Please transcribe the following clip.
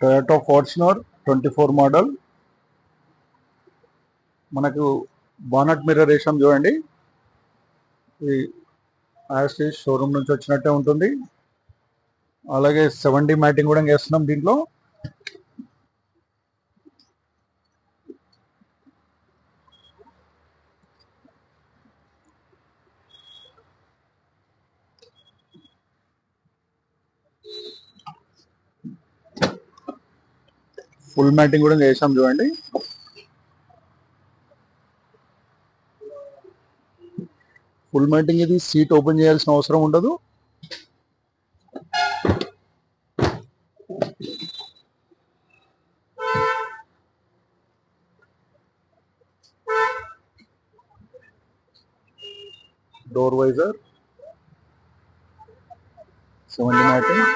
Toyota Fortuner 24 model. మనకు bonnet mirror వేసాం చూడండి. ఇది యాస్టీస్ షోరూమ్ నుంచి వచ్చినట్టే ఉంటుంది. అలాగే 7D మ్యాటింగ్ కూడా వేస్తున్నాం దీంట్లో. ఫుల్ మ్యాటింగ్ కూడా వేసాం చూడండి. ఫుల్ మ్యాటింగ్ ఇది సీట్ ఓపెన్ చేయాల్సిన అవసరం ఉండదు. Door visor 7D matting.